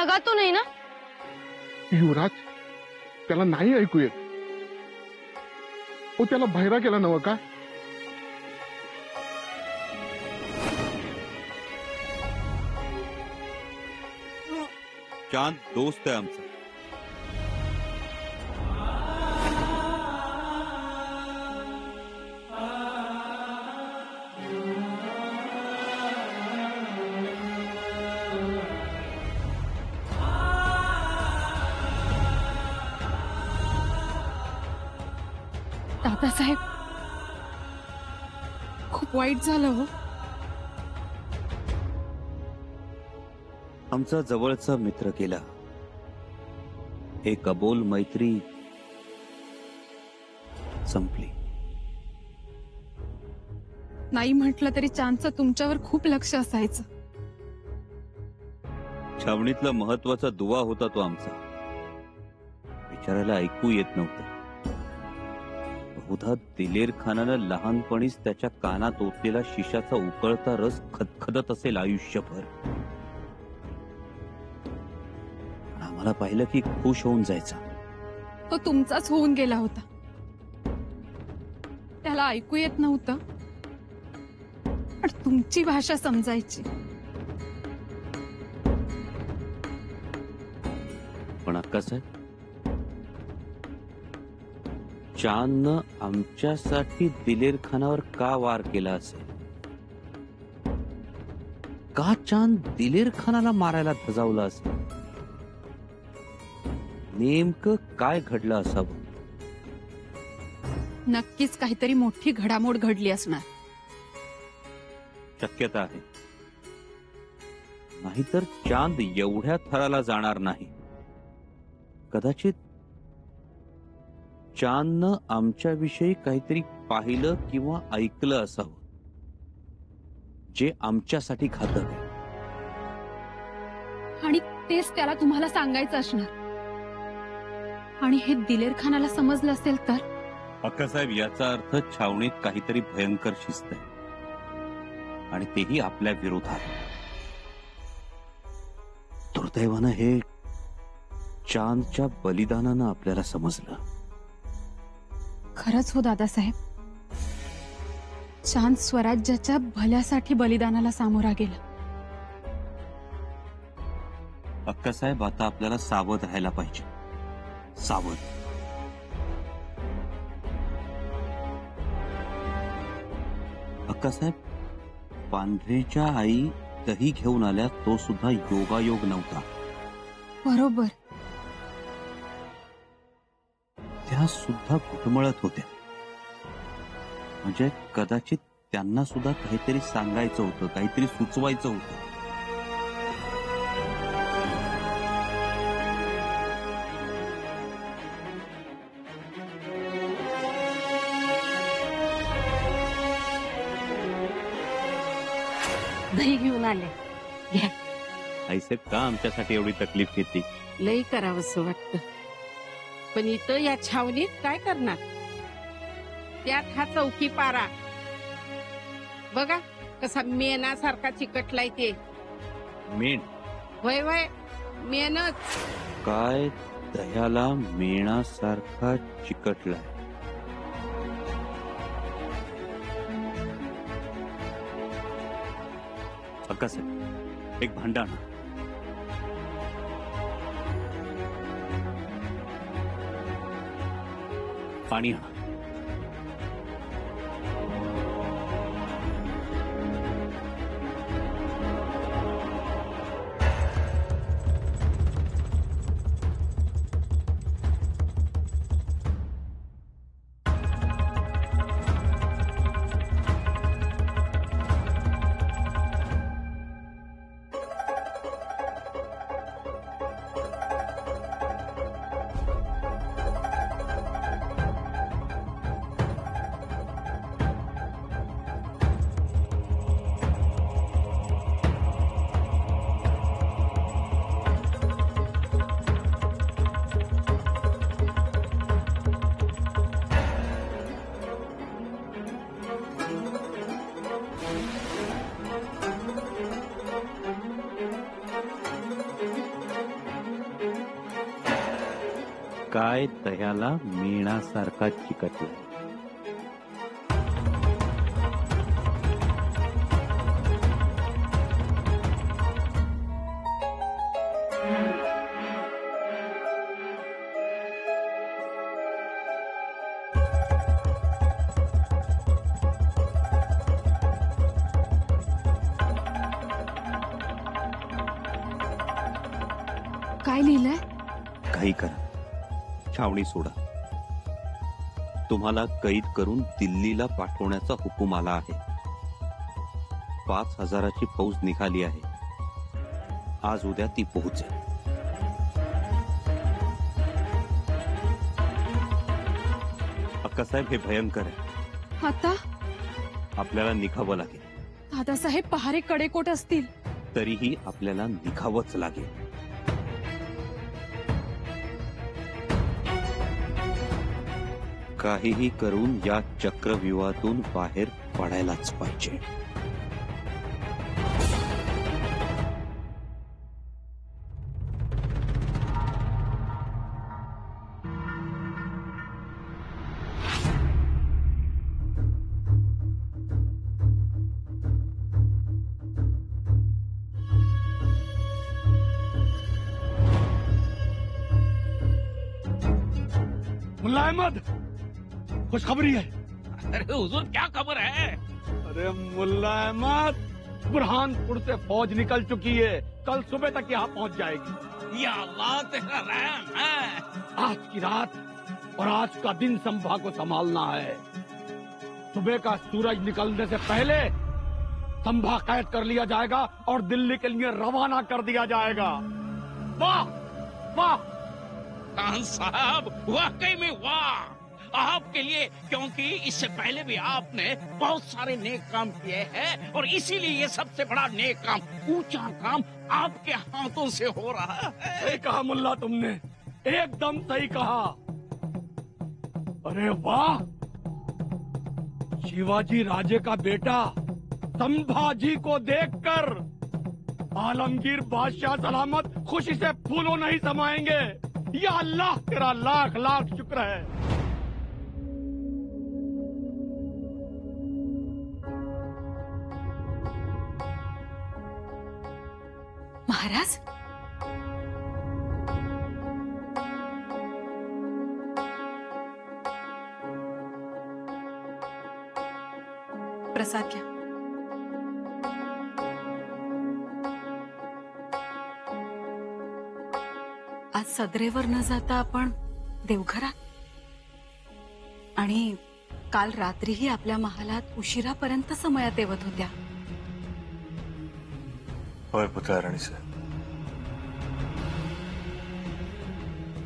जगा तो नाही ना? युवराज त्याला नाही ऐकू येत. त्याला बहिरा केला नव्ह का? चांद दोस्त आहे आमचा. दादासाहेब, खूप वाईट झालं हो. आमचा जवळचा मित्र गेला. एक अबोल मैत्री संपली. नाही म्हटलं तरी चांदचं तुमच्यावर खूप लक्ष असायचं. छावणीतला महत्वाचा दुवा होता तो आमचा. विचारायला ऐकू येत नव्हतं. बहुधा दिलेर खानानं लहानपणीच त्याच्या कानात ओतलेला शिशाचा उकळता रस खदखदत असेल आयुष्यभर. आम्हाला पाहिलं की खुश होऊन जायचा. तो तुमचाच होऊन गेला होता. त्याला ऐकू येत नव्हतं, पण तुमची भाषा समजायची. पण अक्कासाहेब, चांदनं आमच्यासाठी दिलेर खानावर का वार केला असेल? का चांद दिलेर खानाला मारायला धजावला असेल? नेमकं काय घडलं असावं? नक्कीच काहीतरी मोठी घडामोड घडली असणार. शक्यता आहे. नाहीतर चांद एवढ्या थराला जाणार नाही. कदाचित चांदनं आमच्याविषयी काहीतरी पाहिलं किंवा ऐकलं असावं, जे आमच्यासाठी घातक आहे. आणि तेच त्याला तुम्हाला सांगायचं असणार. आणि हे दिलेर खानाला समजलं असेल तर? अक्कासाहेब, याचा अर्थ छावणीत काहीतरी भयंकर शिस्त आहे, आणि तेही आपल्या विरोधात. दुर्दैवानं हे चांदच्या बलिदानानं आपल्याला समजलं. खरंच हो दादासाहेब, चांद स्वराज्याच्या भल्यासाठी बलिदानाला सामोरा गेला. अक्कासाहेब, आता आपल्याला सावध राहायला पाहिजे. सावध. अक्कासाहेब, पांढरेच्या आई दही घेऊन आल्या, तो सुद्धा योगायोग नव्हता. बरोबर. त्या सुद्धा घुटमळत होत्या. म्हणजे कदाचित त्यांना सुद्धा काहीतरी सांगायचं होतं, काहीतरी सुचवायचं होतं. दही घेऊन आले. घ्या. आईसाहेब, का आमच्यासाठी एवढी तकलीफ घेतली? लई करावंसं वाटतं, पण इथं या छावणीत काय करणार? त्यात हा चौकी पारा बघा कसा मेणासारखा चिकटलाय. ते मेण? वय वय मेनच. काय दह्याला मेणासारखा चिकटलाय? अक्कासाहेब, एक भांडं आणा. पाणी आणा. काय दह्याला मेणासारखा चिकटला. काय लिहिलंय? काही करा, छावणी सोडा. तुम्हाला कैद करून दिल्लीला पाठवण्याचा हुकूम आला आहे. 5,000ची फौज निघाली आहे. आज उद्या ती पोहोचेल. अक्कासाहेब, हे भयंकर आहे. आता आपल्याला निघावं लागेल. दादासाहेब पहारे कडेकोट असतील. तरीही आपल्याला निघावंच लागेल. काहीही करून या चक्रव्यूहातून बाहेर पडायलाच पाहिजे. मुल्ला अहमद, खुशखबरी है. अरे हुजूर, क्या खबर है? अरे मुल्ला अहमद, बुरहानपुर से फौज निकल चुकी है. कल सुबह तक यहाँ पहुँच जाएगी. या अल्लाह, तेरा रहम है. आज की रात और आज का दिन संभा को संभालना है. सुबह का सूरज निकलने से पहले संभा कैद कर लिया जाएगा और दिल्ली के लिए रवाना कर दिया जाएगा. वाह वाह. खान साहब, वाकई में वाह आपके लिए, क्योंकि इससे पहले भी आपने बहुत सारे नेक काम किए हैं और इसीलिए ये सबसे बड़ा नेक काम, ऊंचा काम आपके हाथों से हो रहा है. सही कहा मुल्ला तुमने, एकदम सही कहा. अरे वाह, शिवाजी राजे का बेटा संभाजी को देखकर आलमगीर बादशाह सलामत खुशी से फूलों नहीं समाएंगे. या अल्लाह, तेरा लाख लाख शुक्र है. महाराज, प्रसाद घ्या. आज सदरेवर न जाता आपण देवघरात, आणि काल रात्रीही आपल्या महालात उशिरापर्यंत समयात येवत होत्या. होय पुत्रा राणीसाहेब,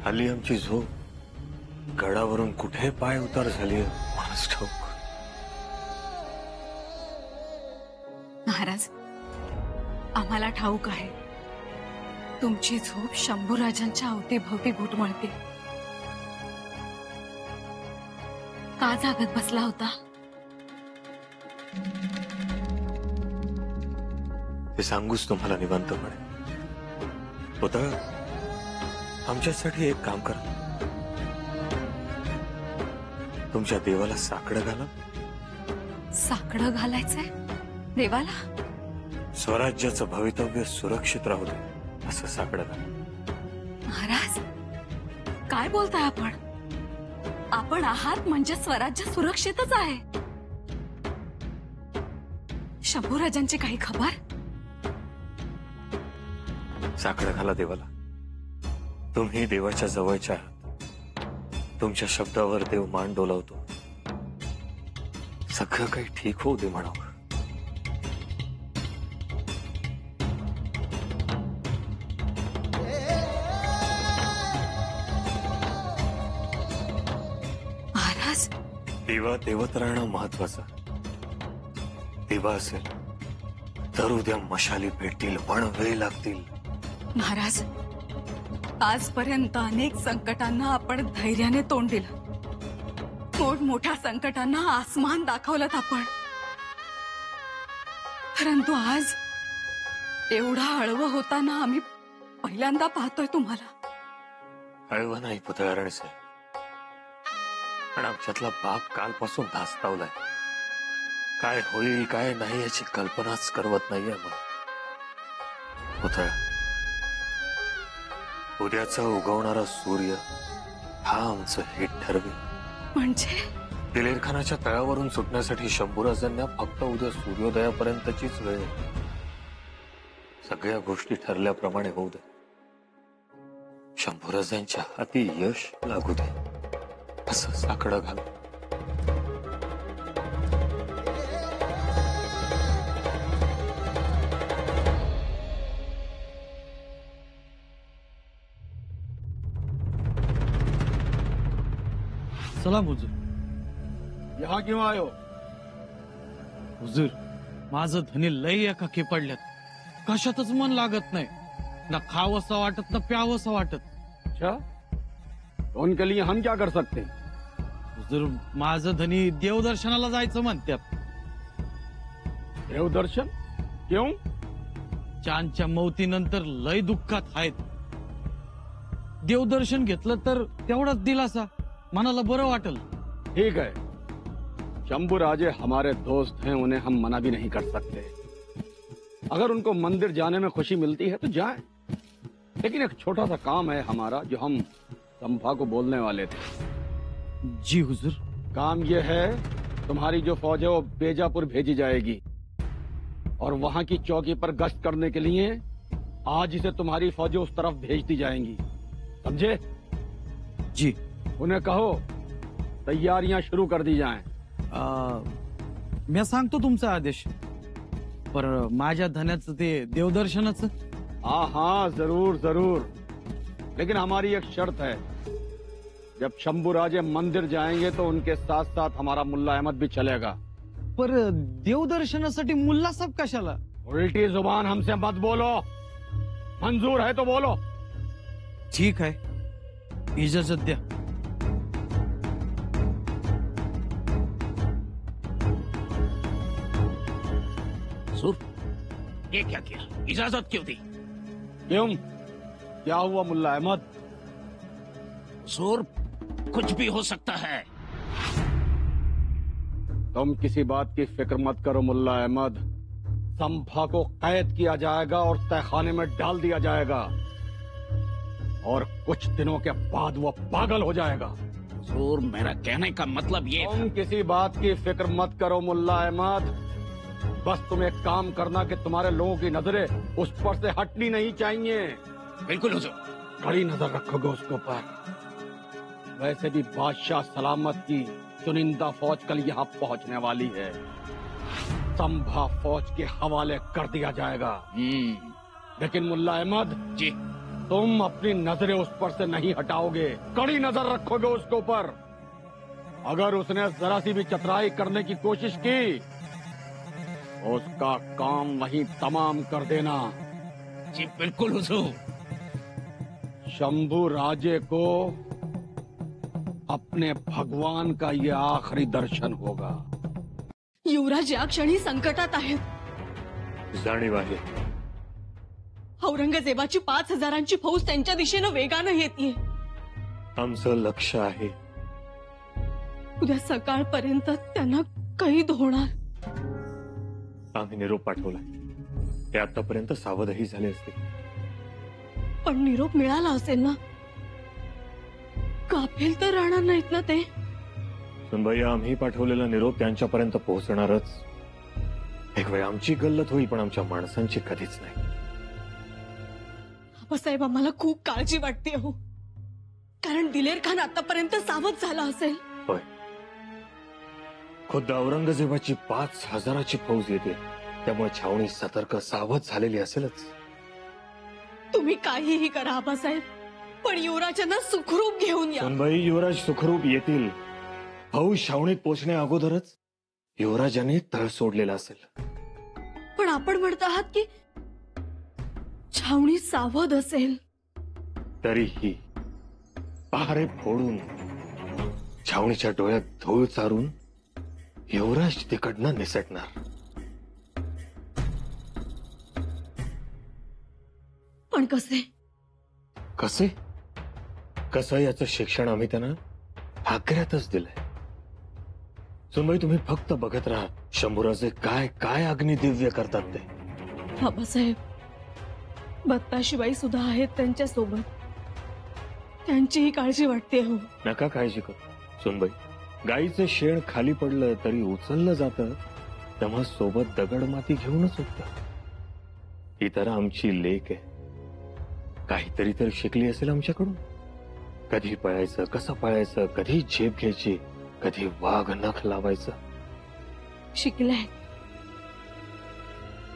हल्ली आमची झोप गडावरून कुठे पाय उतार झाली माणूस ठाऊक. महाराज, आम्हाला ठाऊक आहे तुमची झोप शंभूराजांच्या अवतीभवती घुटमळते. का जागत बसला होता? ते सांगूच तुम्हाला निवांतपणे. पुत्रा, आमच्यासाठी एक काम करा. तुमच्या देवाला साकडं घाला. साकडं घालायचंय देवाला? स्वराज्याचं भवितव्य सुरक्षित राहू दे असं साकडं घाला. महाराज, काय बोलताय आपण? आपण आहात म्हणजे स्वराज्य सुरक्षितच आहे. शंभूराजांची काही खबर? साकडं घाला देवाला. तुम्ही देवाच्या जवळच्या आहात. तुमच्या शब्दावर देव मान डोलावतो. सगळं काही ठीक होऊ दे म्हणावं. महाराज, दिवा देवत राहणं महत्वाचं. दिवा असेल तर उद्या मशाली पेटतील, पण वेळ लागतील. महाराज, आजपर्यंत अनेक संकटांना आपण धैर्याने तोंड दिलं. मोठमोठ्या संकटांना आसमान दाखवलं आपण. परंतु आज एवढा हळवं होताना आम्ही पहिल्यांदा पाहतोय तुम्हाला. कळव नाही पुतळारण साहेब, पण आमच्यातला बाप कालपासून धास्तावलाय. काय होईल काय नाही याची कल्पनाच करवत नाहीये मला. पुतळा, उद्याचा उगवणारा सूर्य हा आमचं हित ठरवेल. म्हणजे दिलेर खानाच्या तळावरून सुटण्यासाठी शंभूराजांना फक्त उद्या सूर्योदयापर्यंतचीच वेळ आहे. सगळ्या गोष्टी ठरल्याप्रमाणे होऊ दे. शंभूराजांच्या हाती यश लागू दे असं साकडं घाल. सलाम हुजूर. यहाँ क्यों आयो? हुजूर, माझं धनी लई एकाकी पडल्यात. कशातच मन लागत नाही. ना खावंसं वाटत ना प्यावंसं वाटत. अच्छा, तो उनके लिए हम क्या कर सकते हैं? हुजूर, माझं धनी देवदर्शनाला जायचं म्हणतात. देवदर्शन? क्यों? चांदच्या मौतीनंतर लय दुःखात आहेत. देवदर्शन घेतलं तर तेवढाच दिलासा, मनाला बरं वाटल. ठीक है, शंभू राजे हमारे दोस्त हैं, उन्हें हम मना भी नहीं कर सकते. अगर उनको मंदिर जाने में खुशी मिलती है तो जाएं. लेकिन एक छोटा सा काम है हमारा जो हम संभा को बोलने वाले थे. जी हुजूर. काम ये है, तुम्हारी जो फौज है वो बेजापुर भेजी जाएगी और वहां की चौकी पर गश्त करने के लिए आज से तुम्हारी फौजें उस तरफ भेज दी जाएंगी. समझे? जी. उन्हें कहो तैयारियां शुरू कर दी जाएं. मी सांगतो तुमचा आदेश. पर माझ्या धन्याचं ते देवदर्शनाचं. हाँ हाँ, जरूर जरूर. लेकिन हमारी एक शर्त है, जब शंभू राजे मंदिर जाएंगे तो उनके साथ साथ हमारा मुल्ला अहमद भी चलेगा. पर देवदर्शनासाठी मुल्ला साहेब कशाला? उल्टी जुबान हमसे मत बोलो. मंजूर है तो बोलो. ठीक है, इजाजत द्या. सुर, ये क्या किया? इजाजत क्यों दी? क्यों? क्या हुआ मुल्ला अहमद? सुर, कुछ भी हो सकता है. तुम किसी बात की फिक्र मत करो मुल्ला अहमद. संभा को कैद किया जाएगा और तहखाने में डाल दिया जाएगा और कुछ दिनों के बाद वो पागल हो जाएगा. सुर, मेरा कहने का मतलब ये था. तुम किसी बात की फिक्र मत करो मुल्ला अहमद. बस तुम एक काम करना कि तुम्हारे लोगों की नजरें उस पर से हटनी नहीं चाहिए. बिल्कुल हुजूर. कड़ी नजर रखोगे उसके ऊपर. वैसे भी बादशाह सलामत की चुनिंदा फौज कल यहाँ पहुँचने वाली है. संभा फौज के हवाले कर दिया जाएगा. लेकिन मुल्ला अहमद जी, तुम अपनी नजरें उस पर से नहीं हटाओगे. कड़ी नजर रखोगे उसके ऊपर. अगर उसने जरा सी भी चतराई करने की कोशिश की, उसका काम वहीं तमाम कर देना. जी बिल्कुल हुजूर. शंभू राजे को अपने भगवान का ये आखिरी दर्शन होगा. युवराज या क्षणी संकटात आहेत. जाणीव आहे. औरंगजेबाची 5,000ची फौज त्यांच्या दिशेनं वेगानं येते. आमचं लक्ष आहे. उद्या सकाळपर्यंत त्यांना कैद होणार. आम्ही निरोप पाठवलाय. ते आतापर्यंत सावधही झाले असते. पण निरोप मिळाला असेल ना? गाफील तर राहणार नाहीत ना ते? सुनबाई, आम्ही पाठवलेला निरोप त्यांच्यापर्यंत पोहोचणारच. एक वेळ आमची गल्लत होईल, पण आमच्या माणसांची कधीच नाही. आबासाहेब, आम्हाला खूप काळजी वाटते हो. कारण दिलेर खान आतापर्यंत सावध झाला असेल. होय, खुद्द औरंगजेबाची 5,000ची फौज येते, त्यामुळे छावणी सतर्क सावध झालेली असेलच. तुम्ही काहीही करा आबासाहेब, पण युवराजांना सुखरूप घेऊन या. सुनबाई, युवराज सुखरूप येतील. फौज छावणीत पोचण्या अगोदरच युवराजाने तळ सोडलेला असेल. पण आपण म्हणत आहात की छावणी सावध असेल. तरीही पहारे फोडून छावणीच्या डोळ्यात धूळ चारून युवराज तिकडनं निसटणार. पण कसे? कसे? कसं याचं शिक्षण आम्ही त्यांना आग्र्यातच दिलंय. सुनबाई, तुम्ही फक्त बघत राहा शंभूराजे काय काय अग्निदिव्य करतात ते. बाबासाहेब, बत्ताशिबाई सुद्धा आहेत त्यांच्या सोबत. त्यांचीही काळजी वाटते हो. नका काळजी करू सुनबाई. गाईचं शेण खाली पडलं तरी उचललं जातं, तेव्हा सोबत दगडमाती घेऊनच उठतं. ही तर आमची लेक आहे. काहीतरी तर शिकली असेल आमच्याकडून. कधी पळायचं, कसं पळायचं, कधी झेप घ्यायची, कधी वाघ नख लावायचं. शिकल्या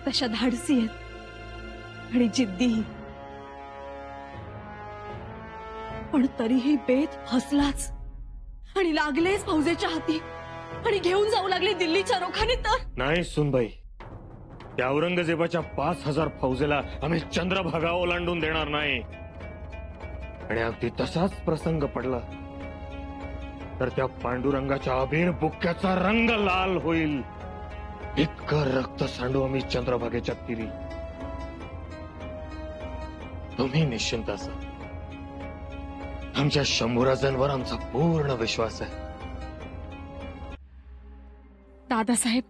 तशा धाडसी आहेत आणि जिद्दीही. पण तरीही बेत फसलाच आणि लागलेच फौजेच्या हाती आणि घेऊन जाऊ लागले दिल्लीच्या रोखाने. तर नाही सुनबाई, त्या औरंगजेबाच्या 5000 फौजेला आम्ही चंद्रभागा ओलांडून देणार नाही. आणि अगदी तसाच प्रसंग पडला तर त्या पांडुरंगाच्या अबीर बुक्क्याचा रंग लाल होईल. इतकं रक्त सांडू आम्ही चंद्रभागेच्या तीरी. तुम्ही निश्चिंत असा. आमच्या शंभूराजांवर आमचा पूर्ण विश्वास आहे. दादासाहेब,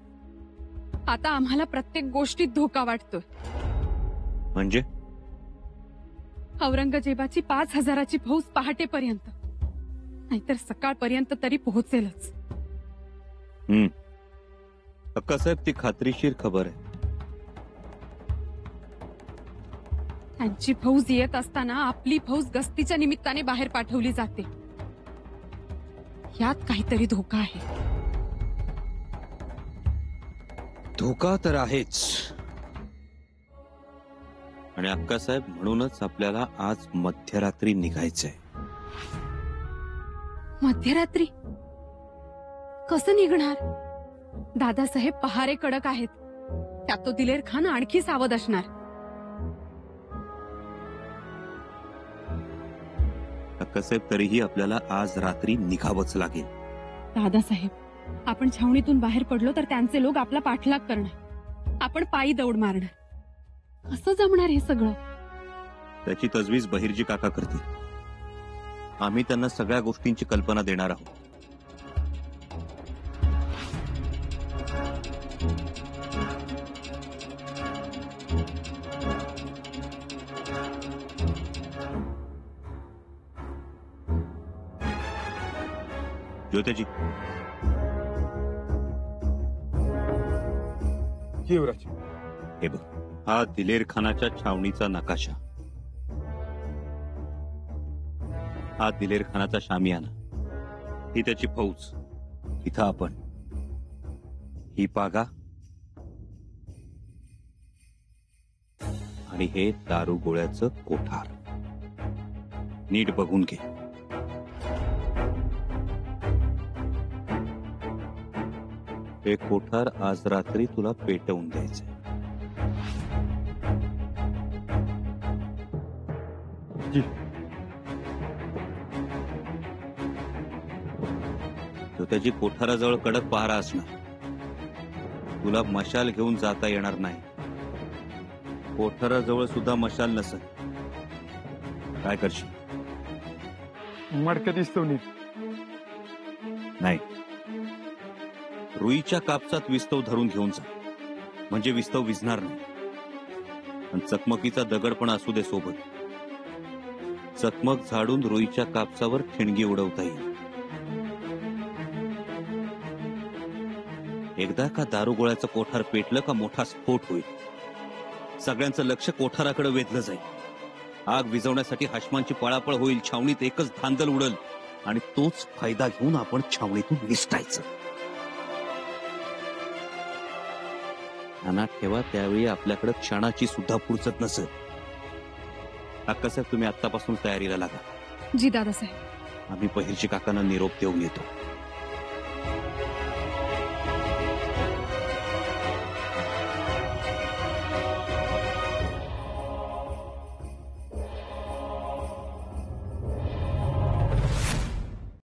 आता आम्हाला प्रत्येक गोष्टीत धोका वाटतोय. म्हणजे औरंगजेबाची 5000ची फौज पहाटेपर्यंत नाहीतर सकाळपर्यंत तरी पोहोचेलच. अक्कासाहेब, ती खात्रीशीर खबर आहे. त्यांची फौज येत असताना आपली फौज गस्तीच्या निमित्ताने बाहेर पाठवली जाते. यात काहीतरी धोका आहे. धोका तर आहेच. आणि अक्कासाहेब, म्हणूनच आपल्याला आज मध्यरात्री निघायचंय. मध्यरात्री कसं निघणार? दादासाहेब, पहारे कडक आहेत. त्यात तो दिलेर खान आणखी सावध असणार. अक्कासाहेब, तरीही आपल्याला आज रात्री निघावंच लागेल. दादासाहेब, आपण छावणीतून बाहेर पडलो तर त्यांचे लोक आपला पाठलाग करणार. आपण पायी दौड मारणार. कसं जमणार हे सगळं? त्याची तजवीज बहिर्जी काका करतील. आम्ही त्यांना सगळ्या गोष्टींची कल्पना देणार आहोत. ज्योतिजी, युवराज, हे बघ, हा दिलेर खानाच्या छावणीचा नकाशा. हा दिलेर खानाचा शामियाना. ही त्याची फौज. इथं आपण. ही पागा आणि हे दारू गोळ्याचं कोठार. नीट बघून घे. हे कोठार आज रात्री तुला पेटवून द्यायचंय. तो त्याची कोठाराजवळ कडक पहारा असणार. तुला मशाल घेऊन जाता येणार नाही. कोठाराजवळ सुद्धा मशाल नसेल. काय करशील? मडकं दिसतो नीट. नाही, रुईच्या कापसात विस्तव धरून घेऊन जा. म्हणजे विस्तव विझणार नाही. आणि चकमकीचा दगड पण असू दे सोबत. चकमक झाडून रुईच्या कापसावर ठिणगी उडवता येईल. एकदा का दारुगोळ्याचं कोठार पेटलं का मोठा स्फोट होईल. सगळ्यांचं लक्ष कोठाराकडे वेधलं जाईल. आग विझवण्यासाठी हाशमांची पळापळ होईल. छावणीत एकच धांदल उडल आणि तोच फायदा घेऊन आपण छावणीतून निसटायचं. ध्यानात ठेवा, त्यावेळी आपल्याकडे क्षणाची सुद्धा पुरसत नसेल. अक्कासाहेब, तुम्ही आत्तापासून तयारीला लागा. जी दादासाहेब. आम्ही बहिर्जी काकांना निरोप देऊन येतो.